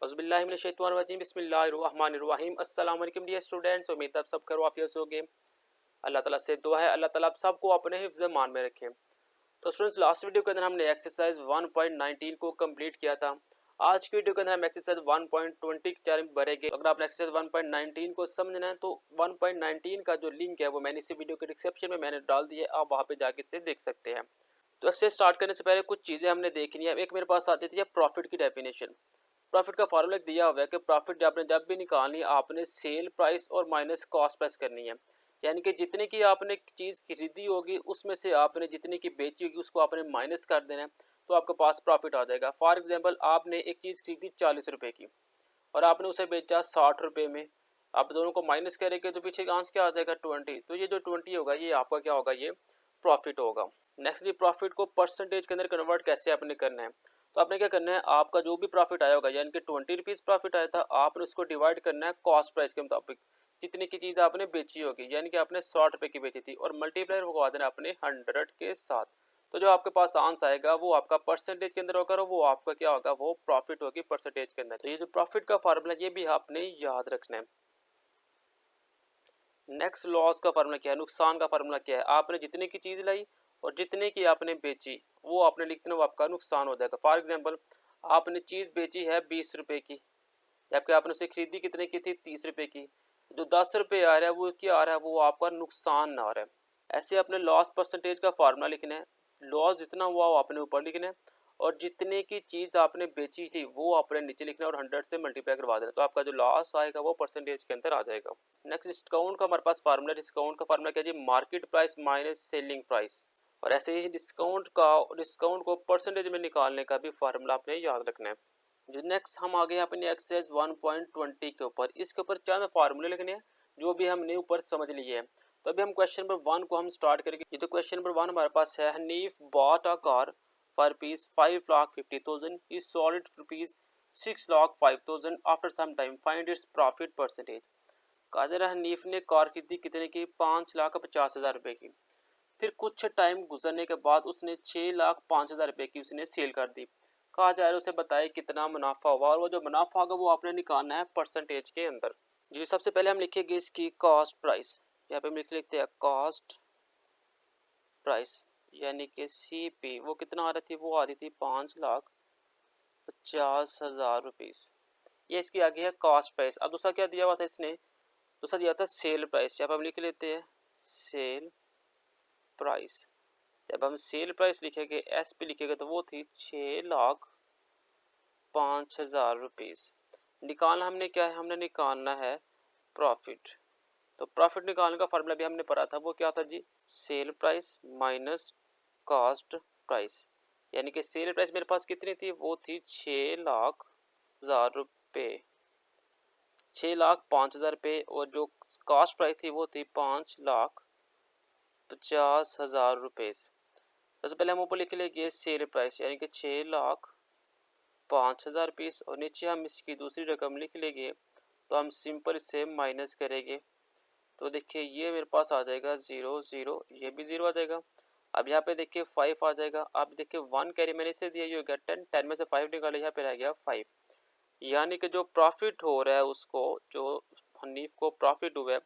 औज़ुबिल्लाहिमिनश्शैतानिर्रजीम बिस्मिल्लाहिर्रहमानिर्रहीम। अस्सलाम वालेकुम डियर स्टूडेंट्स, उम्मीद है आप सब खैर वाफियत से होंगे। अल्लाह ताला से दुआ है अल्लाह ताला आप सबको अपने हिफ्ज़ मान में रखे। तो स्टूडेंट्स, लास्ट वीडियो के अंदर हमने एक्सरसाइज 1.19 को कंप्लीट किया था। आज की वीडियो के अंदर हम एक्सरसाइज 1.20 की तरफ बढ़ेंगे। अगर आपने एक्सरसाइज 1.19 को समझना है तो 1.19 का जो लिंक है वो मैंने इसी वीडियो के डिस्क्रिप्शन में मैंने डाल दिया है, आप वहाँ पे जाके इसे देख सकते हैं। तो एक्सरसाइज स्टार्ट करने से पहले कुछ चीज़ें हमने देखनी है। एक मेरे पास आती थी प्रॉफिट की डेफिनेशन। प्रॉफिट का फार्मूला दिया हुआ है कि प्रॉफिट जब भी निकालनी है आपने सेल प्राइस और माइनस कॉस्ट प्राइस करनी है। यानी कि जितने की आपने चीज़ खरीदी होगी उसमें से आपने जितने की बेची होगी उसको आपने माइनस कर देना है, तो आपके पास प्रॉफिट आ जाएगा। फॉर एग्जांपल, आपने एक चीज़ खरीदी 40 रुपये की और आपने उसे बेचा 60 रुपये में। आप दोनों को माइनस करेंगे तो पीछे आंसर क्या आ जाएगा 20। तो ये जो 20 होगा ये आपका क्या होगा, ये प्रॉफिट होगा। नेक्स्ट, ये प्रॉफिट को परसेंटेज के अंदर कन्वर्ट कैसे आपने करना है। तो आपने क्या करना है, आपका जो भी प्रॉफिट आया होगा यानी कि 20 रुपीज़ प्रॉफिट आया था, आपने उसको डिवाइड करना है कॉस्ट प्राइस के मुताबिक, जितने की चीज़ आपने बेची होगी। यानी कि आपने 60 रुपये की बेची थी और मल्टीप्लायर भगवा देना अपने 100 के साथ। तो जो आपके पास आंसर आएगा वो आपका परसेंटेज के अंदर होगा और वो आपका क्या होगा, वो प्रॉफिट होगी परसेंटेज के अंदर। तो ये जो प्रॉफिट का फार्मूला ये भी आपने याद रखना है। नेक्स्ट, लॉस का फार्मूला क्या है, नुकसान का फार्मूला क्या है। आपने जितने की चीज़ लाई और जितने की आपने बेची वो आपने लिख देना, वो आपका नुकसान हो जाएगा। फॉर एग्जांपल, आपने चीज़ बेची है 20 रुपये की, जबकि आपने उसे खरीदी कितने की थी, 30 रुपये की। जो 10 रुपये आ रहा है वो क्या आ रहा है, वो आपका नुकसान आ रहा है। ऐसे अपने लॉस परसेंटेज का फार्मूला लिखना है। लॉस जितना हुआ वो आपने ऊपर लिखना है और जितने की चीज़ आपने बेची थी वो आपने नीचे लिखना है और 100 से मल्टीप्लाई करवा देना, तो आपका जो लॉस आएगा वो परसेंटेज के अंदर आ जाएगा। नेक्स्ट, डिस्काउंट का हमारे पास फार्मूला। डिस्काउंट का फार्मूला क्या जी, market price minus selling price. और ऐसे ही डिस्काउंट को परसेंटेज में निकालने का भी फार्मूला आपने याद रखना है। जो नेक्स्ट हम आ गए अपनी एक्सरसाइज 1.20 के ऊपर। इसके ऊपर चंद फार्मूले लिखने हैं जो भी हमने ऊपर समझ लिए हैं। तो अभी हम क्वेश्चन नंबर 1 को हम स्टार्ट करेंगे। ये तो क्वेश्चन नंबर 1 हमारे पास है, Hanif bought a car for rupees 5,50,000, he sold it rupees 6,05,000 after some time, find its profit percentage. कहा जा रहा है हनीफ ने कार खरीदी कितने की, 5,50,000 रुपये की। फिर कुछ टाइम गुजरने के बाद उसने 6,05,000 रुपये की उसने सेल कर दी। कहा जा रहा है उसे बताए कितना मुनाफा हुआ, और वो जो मुनाफा होगा वो आपने निकालना है परसेंटेज के अंदर। जी, सबसे पहले हम लिखेंगे इसकी कॉस्ट प्राइस। यहाँ पे हम लिखते हैं कॉस्ट प्राइस, यानी कि CP वो कितना आ रही थी, वो आ रही थी 5,50,000 रुपीज़। ये इसकी आगे है कॉस्ट प्राइस। अब दूसरा क्या दिया हुआ था इसने, दूसरा दिया था सेल प्राइस। यहाँ पे हम लिख लेते हैं सेल प्राइस। जब हम सेल प्राइस लिखेंगे SP लिखेंगे तो वो थी 6,05,000 रुपीज़। निकालना हमने क्या है, हमने निकालना है प्रॉफिट। तो प्रॉफिट निकालने का फार्मूला भी हमने पढ़ा था, वो क्या था जी, sale price minus cost price. यानी कि सेल प्राइस मेरे पास कितनी थी, वो थी 6,00,000 रुपये, 6,05,000 रुपये, और जो कॉस्ट प्राइस थी वो थी 5,50,000 रुपये। सबसे पहले हम ऊपर लिख लेंगे सेल प्राइस यानी कि 6,05,000 रुपीज़, और नीचे हम इसकी दूसरी रकम लिख लेंगे। तो हम सिंपल इससे माइनस करेंगे तो देखिए ये मेरे पास आ जाएगा 0,0, ये भी 0 आ जाएगा। अब यहाँ पे देखिए 5 आ जाएगा। अब देखिए 1 कैरी मैंने इसे दिया, ये हो गया 10, 10 में से 5 निकाले, यहाँ पे रह गया 5। यानी कि जो प्रॉफिट हो रहा है उसको, जो हनीफ को प्रॉफिट हुआ है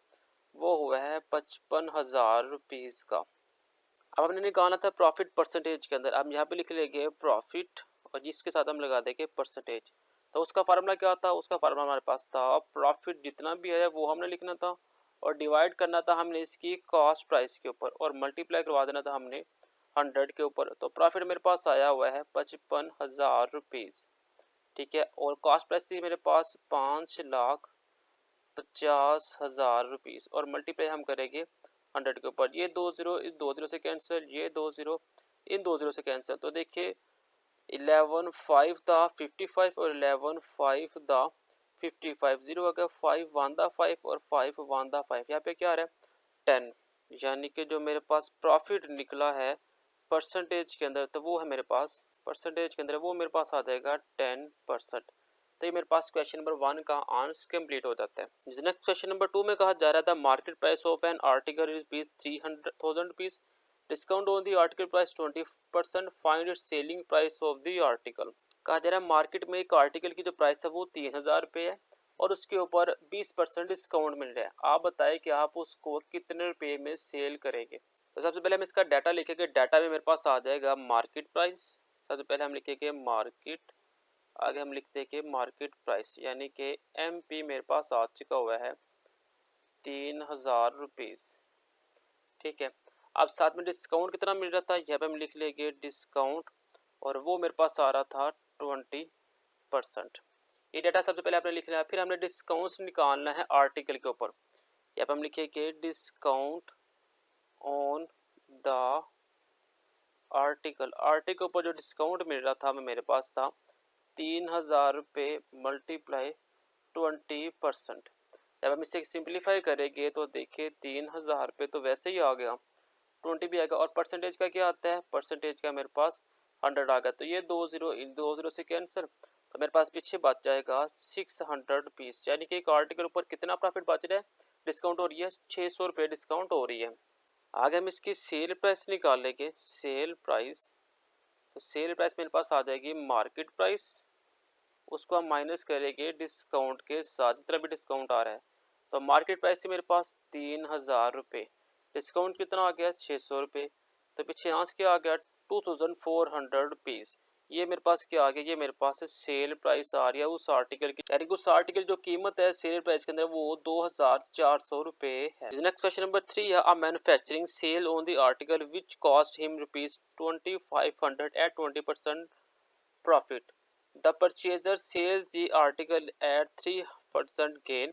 वो हुआ है 55,000 रुपीज़ का। अब हमने निकालना था प्रॉफिट परसेंटेज के अंदर। अब यहाँ पे लिख लेंगे प्रॉफिट और जिसके साथ हम लगा देंगे परसेंटेज। तो उसका फार्मूला क्या था, उसका फार्मूला हमारे पास था प्रॉफिट जितना भी है वो हमने लिखना था और डिवाइड करना था हमने इसकी कॉस्ट प्राइस के ऊपर और मल्टीप्लाई करवा देना था हमने 100 के ऊपर। तो प्रॉफिट मेरे पास आया हुआ है 55,000 रुपीज़, ठीक है। और कॉस्ट प्राइस थी मेरे पास 5,50,000 रुपीज़ और मल्टीप्लाई हम करेंगे 100 के ऊपर। ये 2 0 इस 2 0 से कैंसिल, ये 2 0 इन 2 0 से कैंसिल। तो देखिए 11 5 दा 55 और 11 5 दा 55, 0 अगर 5 1 दा 5 और 5 1 दा 5, यहाँ पे क्या आ रहा है 10। यानी कि जो मेरे पास प्रॉफिट निकला है परसेंटेज के अंदर, तो वो है मेरे पास परसेंटेज के अंदर वो मेरे पास आ जाएगा 10%। तो ये मेरे पास क्वेश्चन नंबर 1 का आंसर कंप्लीट हो जाता है। नेक्स्ट क्वेश्चन नंबर 2 में कहा जा रहा था market price of an article rupees 300,000 rupees, discount on the article price 20%, find its selling price of the article. कहा जा रहा है मार्केट में एक आर्टिकल की जो प्राइस है वो 3000 रुपये है और उसके ऊपर 20% डिस्काउंट मिल रहा है। आप बताएं कि आप उसको कितने रुपए में सेल करेंगे। तो सबसे पहले हम इसका डाटा लिखेंगे। डाटा में मेरे पास आ जाएगा मार्केट प्राइस। सबसे पहले हम लिखेंगे मार्केट, आगे हम लिखते हैं कि मार्केट प्राइस यानी कि MP मेरे पास आ चुका हुआ है 3000 रुपीज़। ठीक है, अब साथ में डिस्काउंट कितना मिल रहा था यहाँ पे हम लिख लेंगे डिस्काउंट, और वो मेरे पास आ रहा था 20%। ये डाटा सबसे पहले आपने लिख लिया। फिर हमने डिस्काउंट निकालना है आर्टिकल के ऊपर। यहाँ पे हम लिखेंगे discount on the article. Article के ऊपर जो डिस्काउंट मिल रहा था मेरे पास था 3000 रुपये मल्टीप्लाई 20%। जब हम इसे सिंप्लीफाई करेंगे तो देखिए 3000 रुपये तो वैसे ही आ गया, 20 भी आएगा, और परसेंटेज का क्या आता है, परसेंटेज का मेरे पास 100 आ गया। तो ये 2 0 से कैंसिल, तो मेरे पास पीछे बच जाएगा 600 रुपीज़। यानी कि एक आर्टिकल ऊपर कितना प्रॉफिट बच रहा है, डिस्काउंट हो रही है 600 रुपये डिस्काउंट हो रही है। आगे हम इसकी सेल प्राइस निकालेंगे। सेल प्राइस, तो सेल प्राइस मेरे पास आ जाएगी मार्केट प्राइस, उसको हम माइनस करेंगे डिस्काउंट के साथ, जितना भी डिस्काउंट आ रहा है। तो मार्केट प्राइस से मेरे पास 3000 रुपये, डिस्काउंट कितना आ गया 600 रुपये, तो पीछे यहाँ से क्या आ गया 2400 रुपीज़। ये मेरे पास क्या आ गया, ये मेरे पास सेल प्राइस आ रही है उस आर्टिकल की, यानी उस आर्टिकल जो कीमत है सेल प्राइस के अंदर वो 2400 रुपये है। नेक्स्ट क्वेश्चन नंबर 3 है, a manufacturing sale on the article which cost him ₹2500 at 20% profit. The purchaser sells the article at 3% gain.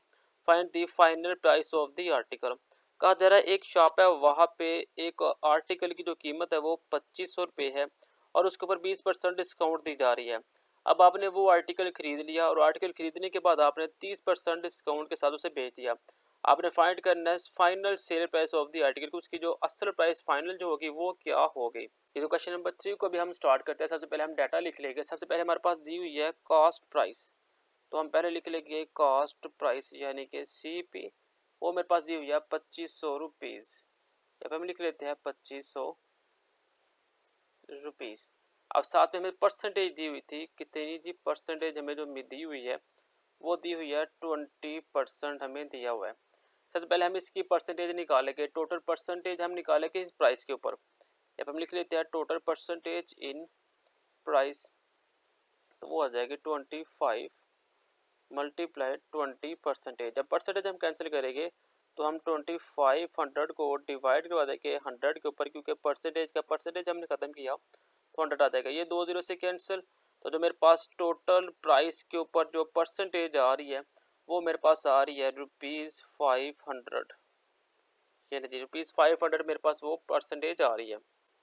Find the final price of the article. कहा जा रहा है एक शॉप है, वहाँ पे एक आर्टिकल की जो कीमत है वो 2500 रुपये है और उसके ऊपर 20% डिस्काउंट दी जा रही है। अब आपने वो आर्टिकल खरीद लिया और आर्टिकल खरीदने के बाद आपने 30% डिस्काउंट के साथ उसे बेच दिया। आपने फाइंड करना है final sale price of the article, उसकी जो असल प्राइस फाइनल जो होगी वो क्या होगी। ये जो क्वेश्चन नंबर 3 को भी हम स्टार्ट करते हैं। सबसे पहले हम डाटा लिख लेंगे। सबसे पहले हमारे पास दी हुई है कॉस्ट प्राइस, तो हम पहले लिख लेंगे कॉस्ट प्राइस यानी कि CP, वो मेरे पास दी हुई है 2500 रुपीज़। यहाँ पे हम लिख लेते हैं 2500 रुपीज़। अब साथ में हमें परसेंटेज दी हुई थी, कितनी जी परसेंटेज हमें जो दी हुई है वो दी हुई है 20% हमें दिया हुआ है। सबसे पहले हम इसकी परसेंटेज निकालेंगे। टोटल परसेंटेज हम निकालेंगे इस प्राइस के ऊपर। अब हम लिख लेते हैं टोटल परसेंटेज इन प्राइस, तो वो आ जाएगी 25 मल्टीप्लाई 20%। जब परसेंटेज हम कैंसिल करेंगे तो हम 2500 को डिवाइड करवा देंगे 100 के ऊपर, क्योंकि परसेंटेज हमने ख़त्म किया तो 100 आ जाएगा। ये 2 0 से कैंसिल, तो जो मेरे पास टोटल प्राइस के ऊपर जो परसेंटेज आ रही है वो मेरे पास आ रही है ₹500। ये नहीं, ₹500 मेरे पास वो परसेंटेज आ रही है।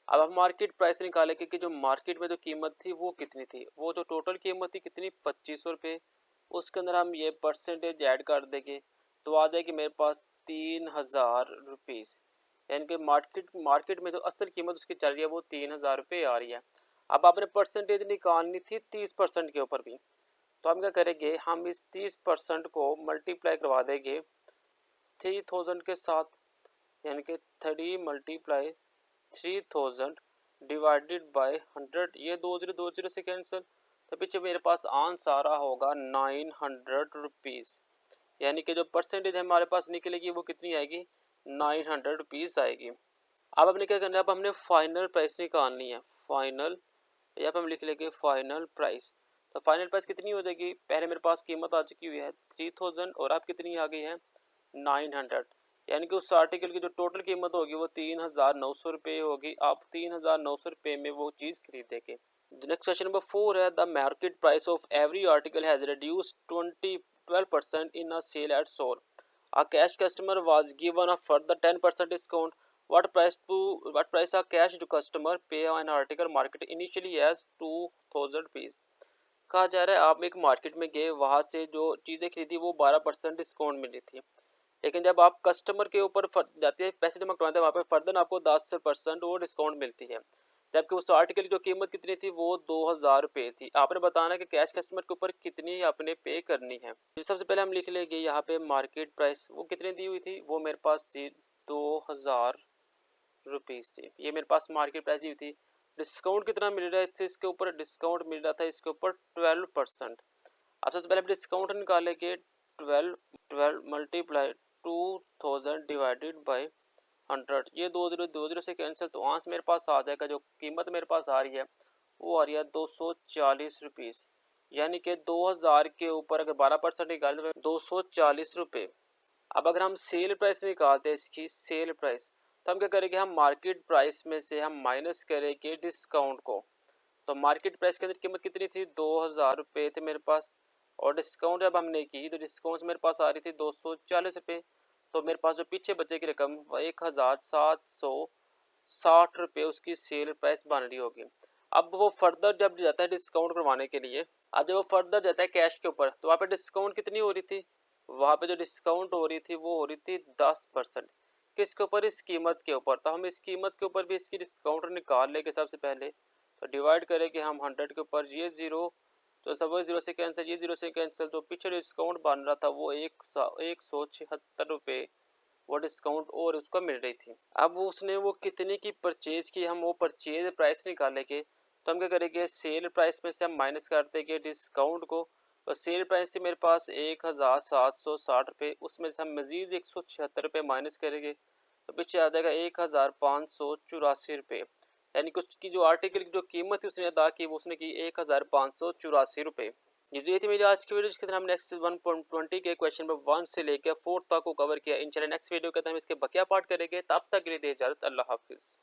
अब हम मार्केट प्राइस निकालेंगे कि जो मार्केट में जो कीमत थी वो कितनी थी। वो जो टोटल कीमत थी कितनी 2500 रुपये, उसके अंदर हम ये परसेंटेज ऐड कर देंगे तो आ जाएगी मेरे पास 3000 रुपीज़। यानी कि मार्केट में जो असल कीमत उसकी चल रही है वो 3000 रुपये आ रही है। अब आपने परसेंटेज निकालनी थी 30% के ऊपर भी, तो हम क्या करेंगे, हम इस 30% को मल्टीप्लाई करवा देंगे 3000 के साथ, यानी कि 3 मल्टीप्लाई 3000 डिवाइडेड बाय 100। ये 2 0 से कैंसिल, तो पीछे मेरे पास आंसर आ रहा होगा 900 रुपीज़। यानी कि जो परसेंटेज हमारे पास निकलेगी वो कितनी आएगी, 900 रुपीज़ आएगी। अब हमने क्या करना है, अब हमने फाइनल प्राइस निकालनी है। फाइनल, यहाँ पर हम लिख लेंगे फाइनल प्राइस। तो फाइनल प्राइस कितनी हो जाएगी, पहले मेरे पास कीमत आ चुकी हुई है 3000 और अब कितनी आ गई है 900, यानी कि उस आर्टिकल की जो टोटल कीमत होगी वो 3900 रुपये होगी। आप 3900 रुपये में वो चीज़ खरीदेंगे। नेक्स्ट क्वेश्चन नंबर 4 है, the market price of every article has reduced 12% in a sale at sole. A cash customer was given a further 10% discount. what price a cash to customer pay on article market initially as 2000 rupees। कहा जा रहा है आप एक market में गए, वहाँ से जो चीज़ें खरीदी वो 12% डिस्काउंट मिली थी, लेकिन जब आप कस्टमर के ऊपर जाते हैं पैसे जमा करवाते हैं वहाँ पे फर्दर आपको 10% वो डिस्काउंट मिलती है, जबकि उस आर्टिकल की जो कीमत कितनी थी वो 2000 रुपये थी। आपने बताना कि कैश कस्टमर के ऊपर कितनी आपने पे करनी है। तो सबसे पहले हम लिख लेंगे यहाँ पे मार्केट प्राइस वो कितनी दी हुई थी, वो मेरे पास थी 2000 रुपीज़ थी। ये मेरे पास मार्केट प्राइस दी हुई थी। डिस्काउंट कितना मिल रहा है इसके ऊपर, डिस्काउंट मिल रहा था इसके ऊपर 12%। अब सबसे पहले डिस्काउंट निकालेंगे, 12 मल्टीप्लाई 2000 डिवाइडेड बाई 100, ये 2 0 से कैंसिल, तो आंसर मेरे पास आ जाएगा, जो कीमत मेरे पास आ रही है वो आ रही है 240 रुपीज़, यानी कि 2000 के ऊपर अगर 12% निकालें तो 240 रुपये। अब अगर हम सेल प्राइस निकालते हैं, इसकी सेल प्राइस, तो हम क्या करेंगे, हम मार्केट प्राइस में से हम माइनस करेंगे डिस्काउंट को। तो मार्केट प्राइस के अंदर कीमत कितनी थी, 2000 रुपये थे मेरे पास, और डिस्काउंट जब हमने की तो डिस्काउंट मेरे पास आ रही थी 240 रुपये। तो मेरे पास जो पीछे बचे की रकम 1760 रुपये उसकी सेल प्राइस बन रही होगी। अब वो फर्दर जब जाता है डिस्काउंट करवाने के लिए, अब जब वो फर्दर जाता है कैश के ऊपर, तो वहाँ पे डिस्काउंट कितनी हो रही थी, वहाँ पे जो डिस्काउंट हो रही थी वो हो रही थी 10%। किसके ऊपर, इस कीमत के ऊपर। तो हम इस कीमत के ऊपर भी इसकी डिस्काउंट निकाल लेंगे सबसे पहले। तो डिवाइड करेंगे हम 100 के ऊपर, ये जीरो, तो सब वो जीरो से कैंसिल, ये जीरो से कैंसिल, तो पीछे डिस्काउंट बन रहा था वो 176 रुपये वो डिस्काउंट और उसको मिल रही थी। अब उसने वो कितने की परचेज की, हम वो परचेज प्राइस निकालेंगे। तो हम क्या करेंगे, सेल प्राइस में से हम माइनस कर देंगे डिस्काउंट को। तो सेल प्राइस थी मेरे पास 1760 रुपये, उसमें से हम मजीद 176 रुपये माइनस करेंगे, तो पीछे आ जाएगा 1584 रुपये। यानी कि उसकी जो आर्टिकल की जो कीमत थी उसने अदा की, वो उसने की 1584 रुपये। ये थी मेरी आज की वीडियो, जिसके अंदर हमने एक्सरसाइज 1.20 के क्वेश्चन नंबर 1 से लेकर 4 तक को कवर किया। इंशाल्लाह नेक्स्ट वीडियो के अंदर हम इसके बकिया पार्ट करेंगे। तब तक के लिए दे इजाजत, अल्लाह हाफिज़।